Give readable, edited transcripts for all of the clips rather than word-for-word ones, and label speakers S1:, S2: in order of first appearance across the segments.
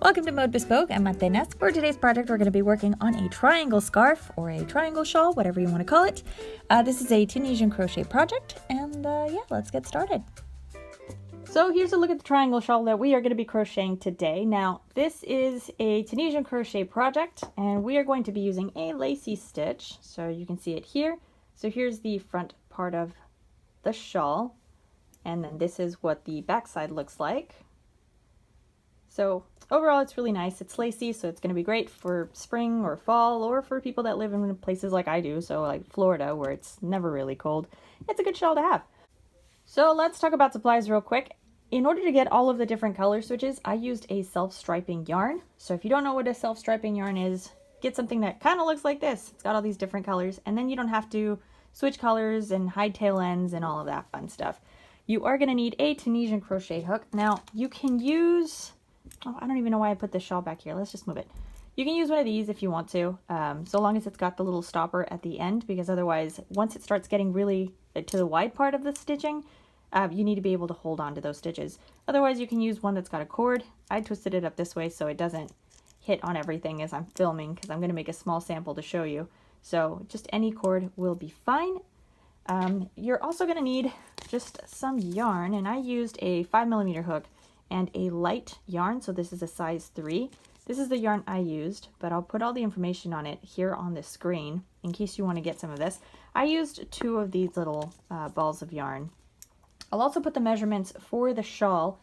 S1: Welcome to Mode Bespoke. I'm Atenas. For today's project, we're going to be working on a triangle scarf or a triangle shawl, whatever you want to call it. This is a Tunisian crochet project, and yeah, let's get started. So here's a look at the triangle shawl that we are going to be crocheting today. Now, this is a Tunisian crochet project, and we are going to be using a lacy stitch. So you can see it here. So here's the front part of the shawl, and then this is what the back side looks like. So overall, it's really nice. It's lacy, so it's going to be great for spring or fall, or for people that live in places like I do, so like Florida, where it's never really cold. It's a good shawl to have. So let's talk about supplies real quick. In order to get all of the different color switches, I used a self-striping yarn. So if you don't know what a self-striping yarn is, get something that kind of looks like this. It's got all these different colors, and then you don't have to switch colors and hide tail ends and all of that fun stuff. You are going to need a Tunisian crochet hook. Now, you can use... Oh, I don't even know why I put this shawl back here. Let's just move it. You can use one of these if you want to, so long as it's got the little stopper at the end, because otherwise, once it starts getting really to the wide part of the stitching, you need to be able to hold on to those stitches. Otherwise, you can use one that's got a cord. I twisted it up this way so it doesn't hit on everything as I'm filming, because I'm going to make a small sample to show you. So just any cord will be fine. You're also going to need just some yarn, and I used a 5mm hook and a light yarn, so this is a size 3. This is the yarn I used, but I'll put all the information on it here on the screen in case you want to get some of this. I used 2 of these little balls of yarn. I'll also put the measurements for the shawl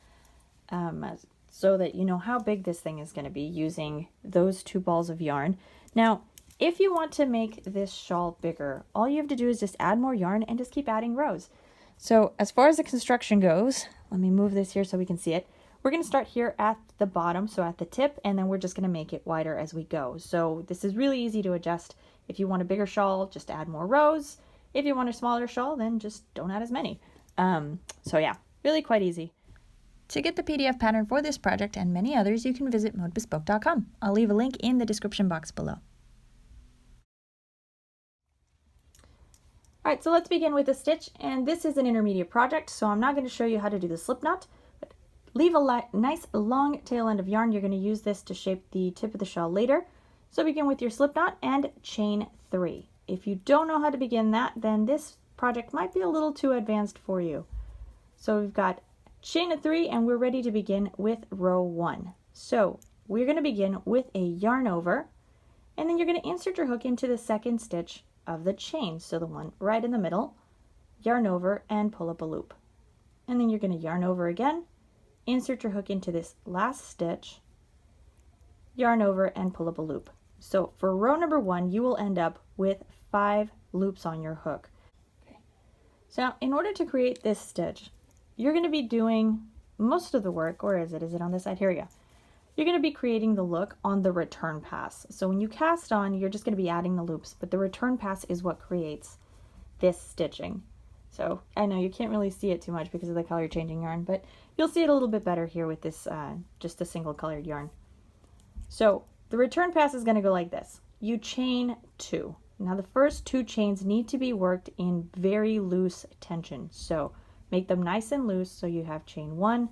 S1: so that you know how big this thing is going to be using those 2 balls of yarn. Now, if you want to make this shawl bigger, all you have to do is just add more yarn and just keep adding rows. So as far as the construction goes, let me move this here so we can see it. We're going to start here at the bottom, so at the tip, and then we're just going to make it wider as we go. So this is really easy to adjust. If you want a bigger shawl, just add more rows. If you want a smaller shawl, then just don't add as many. So yeah, really quite easy. To get the PDF pattern for this project and many others, you can visit modebespoke.com. I'll leave a link in the description box below. Alright, so let's begin with the stitch, and this is an intermediate project, so I'm not going to show you how to do the slip knot. Leave a nice long tail end of yarn. You're going to use this to shape the tip of the shawl later. So begin with your slip knot and chain 3. If you don't know how to begin that, then this project might be a little too advanced for you. So we've got chain of 3, and we're ready to begin with row 1. So we're going to begin with a yarn over, and then you're going to insert your hook into the second stitch of the chain. So the one right in the middle, yarn over and pull up a loop. And then you're going to yarn over again, insert your hook into this last stitch, yarn over and pull up a loop. So for row number 1, you will end up with 5 loops on your hook. Okay. So now, in order to create this stitch, you're going to be doing most of the work. Where is it? Is it on this side? Here we go. You're going to be creating the look on the return pass. So when you cast on, you're just going to be adding the loops, but the return pass is what creates this stitching. So I know you can't really see it too much because of the color changing yarn, but you'll see it a little bit better here with this just a single colored yarn. So the return pass is going to go like this. You chain 2. Now the first 2 chains need to be worked in very loose tension. So make them nice and loose, so you have chain 1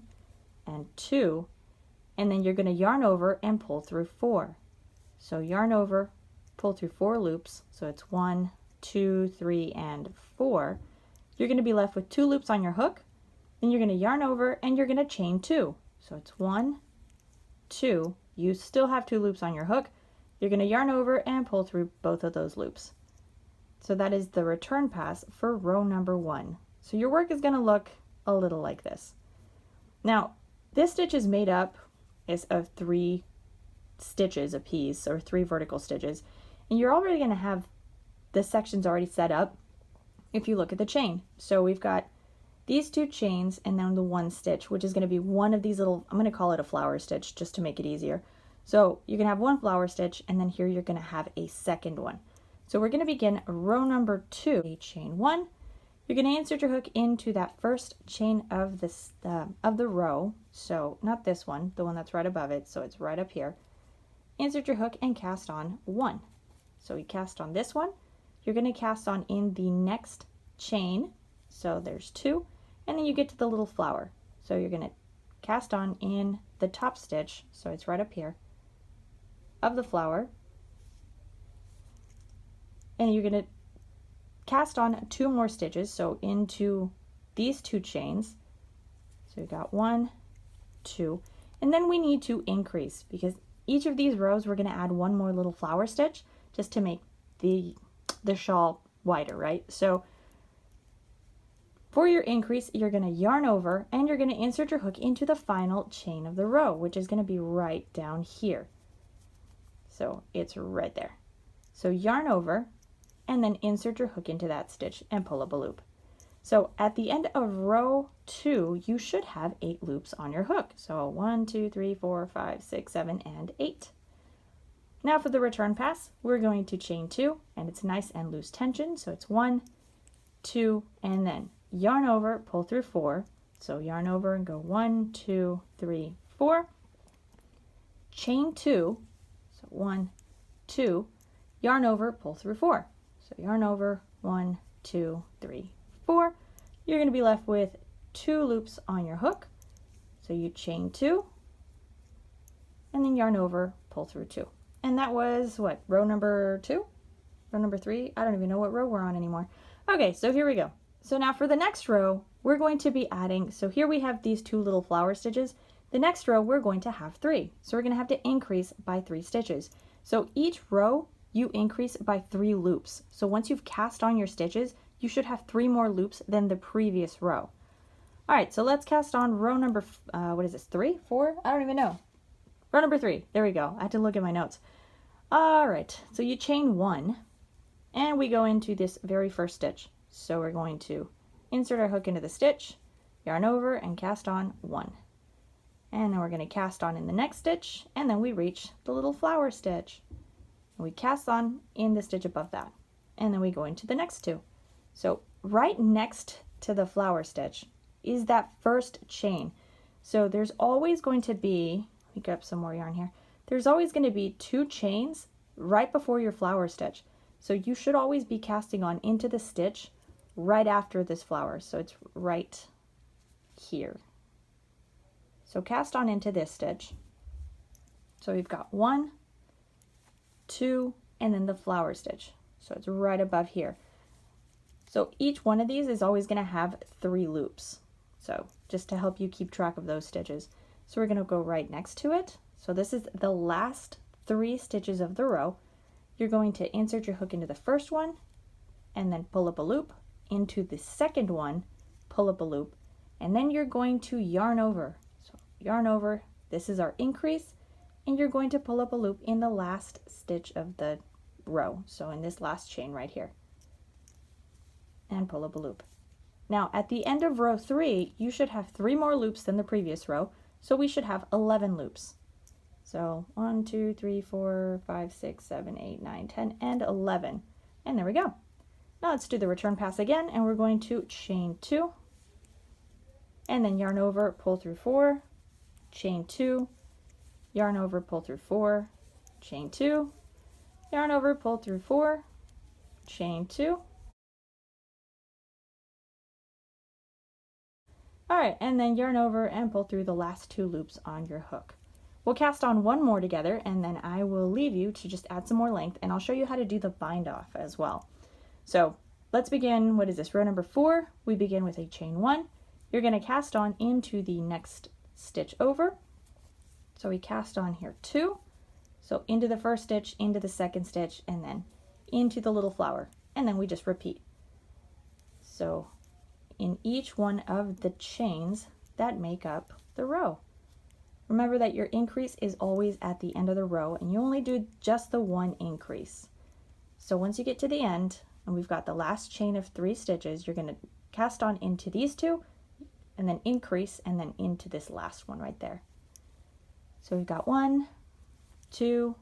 S1: and 2, and then you're going to yarn over and pull through 4. So yarn over, pull through 4 loops. So it's 1, 2, 3, and 4. You're going to be left with 2 loops on your hook. Then you're going to yarn over and you're going to chain 2. So it's 1, 2. You still have 2 loops on your hook. You're going to yarn over and pull through both of those loops. So that is the return pass for row number 1. So your work is going to look a little like this. Now, this stitch is made up of 3 stitches a piece, or 3 vertical stitches, and you're already going to have the sections already set up if you look at the chain. So we've got these 2 chains and then the 1 stitch, which is going to be one of these little, I'm going to call it a flower stitch just to make it easier. So you can have 1 flower stitch, and then here you're going to have a second one. So we're going to begin row number 2, a chain 1. You're going to insert your hook into that first chain of this of the row. So not this one, the one that's right above it, so it's right up here. Insert your hook and cast on 1. So we cast on this one. You're going to cast on in the next chain. So there's 2, and then you get to the little flower. So you're going to cast on in the top stitch, so it's right up here, of the flower, and you're going to cast on 2 more stitches, so into these 2 chains. So we got 1, 2, and then we need to increase, because each of these rows we're going to add 1 more little flower stitch just to make the shawl wider, right? So for your increase, you're going to yarn over and you're going to insert your hook into the final chain of the row, which is going to be right down here. So it's right there. So yarn over and then insert your hook into that stitch and pull up a loop. So at the end of row 2, you should have 8 loops on your hook. So 1, 2, 3, 4, 5, 6, 7, and 8. Now for the return pass, we're going to chain 2, and it's nice and loose tension. So it's 1, 2, and then yarn over, pull through 4. So yarn over and go 1, 2, 3, 4. Chain 2, so 1, 2, yarn over, pull through 4. So yarn over, 1, 2, 3, 4. You're going to be left with 2 loops on your hook. So you chain 2 and then yarn over, pull through 2. And that was what, row number 2? Row number 3? I don't even know what row we're on anymore. Okay, so here we go. So now for the next row, we're going to be adding, so here we have these 2 little flower stitches. The next row, we're going to have 3. So we're going to have to increase by 3 stitches. So each row, you increase by 3 loops. So once you've cast on your stitches, you should have 3 more loops than the previous row. All right, so let's cast on row number, what is this, 3, 4? I don't even know. Row number 3, there we go. I had to look at my notes. All right, so you chain 1, and we go into this very first stitch. So we're going to insert our hook into the stitch, yarn over, and cast on 1. And then we're going to cast on in the next stitch, and then we reach the little flower stitch. And we cast on in the stitch above that, and then we go into the next 2. So right next to the flower stitch is that first chain. So there's always going to be, let me grab some more yarn here. There's always going to be 2 chains right before your flower stitch. So you should always be casting on into the stitch right after this flower. So it's right here. So cast on into this stitch. So we've got 1, 2, and then the flower stitch. So it's right above here. So each one of these is always going to have 3 loops. So just to help you keep track of those stitches. So we're going to go right next to it. So this is the last 3 stitches of the row. You're going to insert your hook into the first one and then pull up a loop, into the second one, pull up a loop, and then you're going to yarn over. So yarn over, this is our increase, and you're going to pull up a loop in the last stitch of the row. So in this last chain right here, and pull up a loop. Now at the end of row 3, you should have 3 more loops than the previous row, so we should have 11 loops. So 1, 2, 3, 4, 5, 6, 7, 8, 9, 10, and 11. And there we go. Now let's do the return pass again, and we're going to chain 2, and then yarn over, pull through 4, chain 2, yarn over, pull through 4, chain 2, yarn over, pull through 4, chain 2. All right, and then yarn over and pull through the last 2 loops on your hook. We'll cast on 1 more together, and then I will leave you to just add some more length, and I'll show you how to do the bind off as well. So let's begin, what is this, row number 4? We begin with a chain 1. You're going to cast on into the next stitch over. So we cast on here 2. So into the first stitch, into the second stitch, and then into the little flower. And then we just repeat. So in each one of the chains that make up the row. Remember that your increase is always at the end of the row, and you only do just the 1 increase. So once you get to the end, and we've got the last chain of 3 stitches, you're going to cast on into these 2, and then increase, and then into this last one right there. So we've got 1, 2,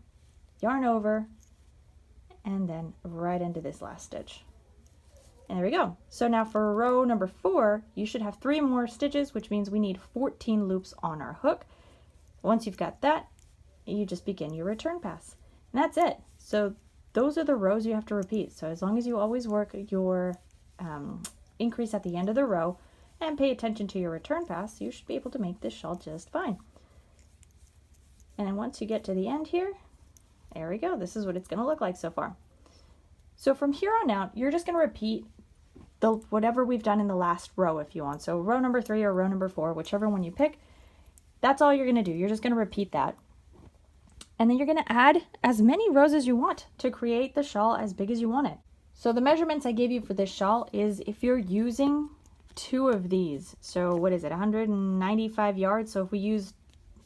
S1: yarn over, and then right into this last stitch. And there we go. So now for row number 4, you should have 3 more stitches, which means we need 14 loops on our hook. Once you've got that, you just begin your return pass. And that's it. So those are the rows you have to repeat. So as long as you always work your increase at the end of the row and pay attention to your return pass, you should be able to make this shawl just fine. And then once you get to the end here, there we go. This is what it's going to look like so far. So from here on out, you're just going to repeat whatever we've done in the last row if you want. So row number 3 or row number 4, whichever one you pick, that's all you're going to do. You're just going to repeat that. And then you're going to add as many rows as you want to create the shawl as big as you want it. So the measurements I gave you for this shawl is if you're using 2 of these, so what is it, 195 yards? So if we use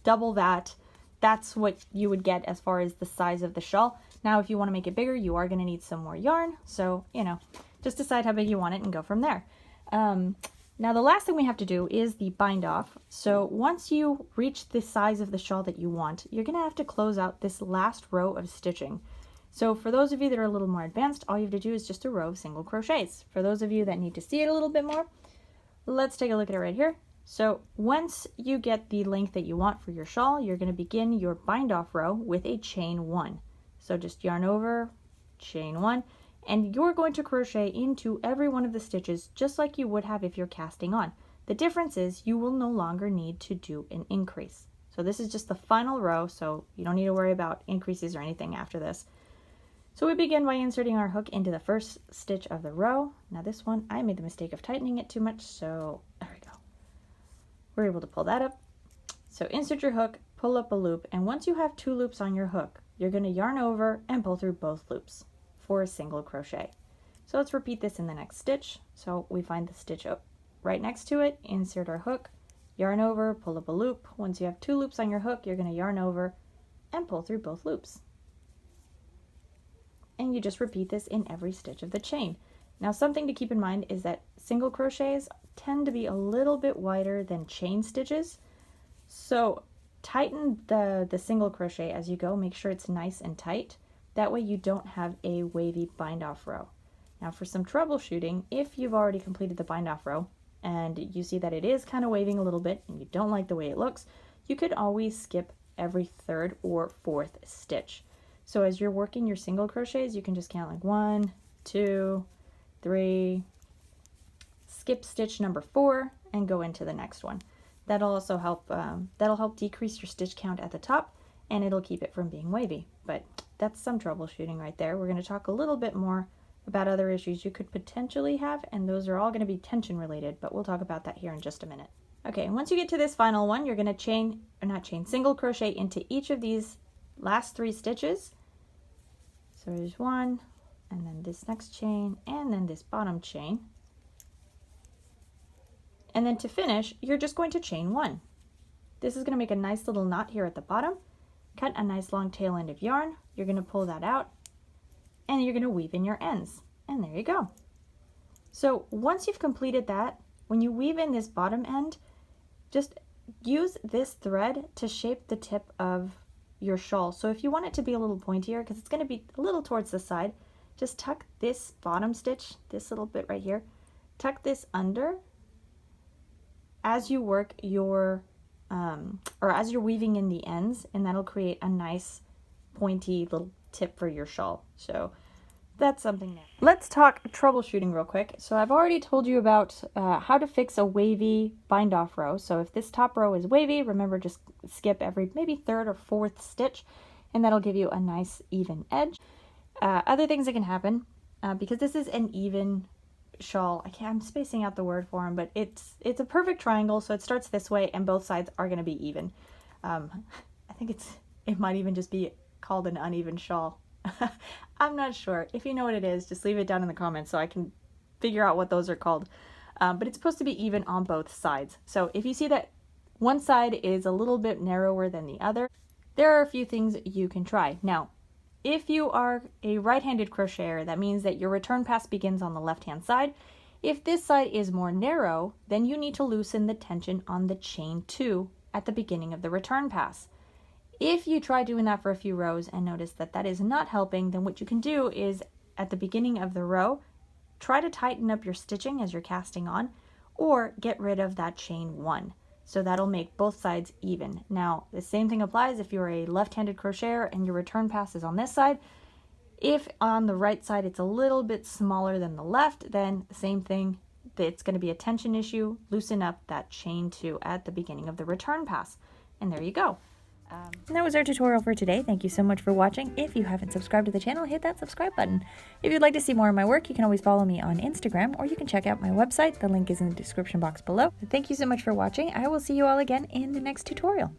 S1: double that, that's what you would get as far as the size of the shawl. Now if you want to make it bigger, you are going to need some more yarn, so you know, just decide how big you want it and go from there. Now the last thing we have to do is the bind off. So once you reach the size of the shawl that you want, you're going to have to close out this last row of stitching. So for those of you that are a little more advanced, all you have to do is just a row of single crochets. For those of you that need to see it a little bit more, let's take a look at it right here. So once you get the length that you want for your shawl, you're going to begin your bind off row with a chain 1. So just yarn over, chain 1, and you're going to crochet into every one of the stitches just like you would have if you're casting on. The difference is you will no longer need to do an increase. So this is just the final row, so you don't need to worry about increases or anything after this. So we begin by inserting our hook into the first stitch of the row. Now this one, I made the mistake of tightening it too much, so there we go. We're able to pull that up. So insert your hook, pull up a loop, and once you have 2 loops on your hook, you're going to yarn over and pull through both loops for a single crochet. So let's repeat this in the next stitch. So we find the stitch up right next to it, insert our hook, yarn over, pull up a loop. Once you have 2 loops on your hook, you're going to yarn over and pull through both loops. And you just repeat this in every stitch of the chain. Now something to keep in mind is that single crochets tend to be a little bit wider than chain stitches. So tighten the single crochet as you go, make sure it's nice and tight. That way you don't have a wavy bind off row. Now for some troubleshooting, if you've already completed the bind off row and you see that it is kind of waving a little bit and you don't like the way it looks, you could always skip every 3rd or 4th stitch. So as you're working your single crochets, you can just count like 1, 2, 3, skip stitch number 4 and go into the next one. That'll also help, decrease your stitch count at the top, and it'll keep it from being wavy. But that's some troubleshooting right there. We're going to talk a little bit more about other issues you could potentially have, and those are all going to be tension related, but we'll talk about that here in just a minute. Okay, once you get to this final one, you're going to single crochet into each of these last 3 stitches. So there's 1, and then this next chain, and then this bottom chain. And then to finish, you're just going to chain 1. This is going to make a nice little knot here at the bottom. Cut a nice long tail end of yarn. You're going to pull that out, and you're going to weave in your ends. And there you go. So once you've completed that, when you weave in this bottom end, just use this thread to shape the tip of your shawl. So if you want it to be a little pointier, because it's going to be a little towards the side, just tuck this bottom stitch, this little bit right here, tuck this under as you work your or as you're weaving in the ends, and that'll create a nice pointy little tip for your shawl. So that's something there. Let's talk troubleshooting real quick. So I've already told you about how to fix a wavy bind off row. So if this top row is wavy, remember just skip every maybe 3rd or 4th stitch, and that'll give you a nice even edge. Other things that can happen, because this is an even shawl, I'm spacing out the word for them, but it's a perfect triangle, so it starts this way and both sides are going to be even. I think it might even just be called an uneven shawl. I'm not sure. If you know what it is, just leave it down in the comments so I can figure out what those are called. But it's supposed to be even on both sides. So if you see that one side is a little bit narrower than the other, there are a few things you can try. Now, if you are a right-handed crocheter, that means that your return pass begins on the left-hand side. If this side is more narrow, then you need to loosen the tension on the chain 2 at the beginning of the return pass. If you try doing that for a few rows and notice that that is not helping, then what you can do is at the beginning of the row, try to tighten up your stitching as you're casting on, or get rid of that chain 1. So that'll make both sides even. Now, the same thing applies if you're a left-handed crocheter and your return pass is on this side. If on the right side it's a little bit smaller than the left, then the same thing, it's going to be a tension issue. Loosen up that chain 2 at the beginning of the return pass. And there you go. And that was our tutorial for today. Thank you so much for watching. If you haven't subscribed to the channel, hit that subscribe button. If you'd like to see more of my work, you can always follow me on Instagram, or you can check out my website. The link is in the description box below. Thank you so much for watching. I will see you all again in the next tutorial.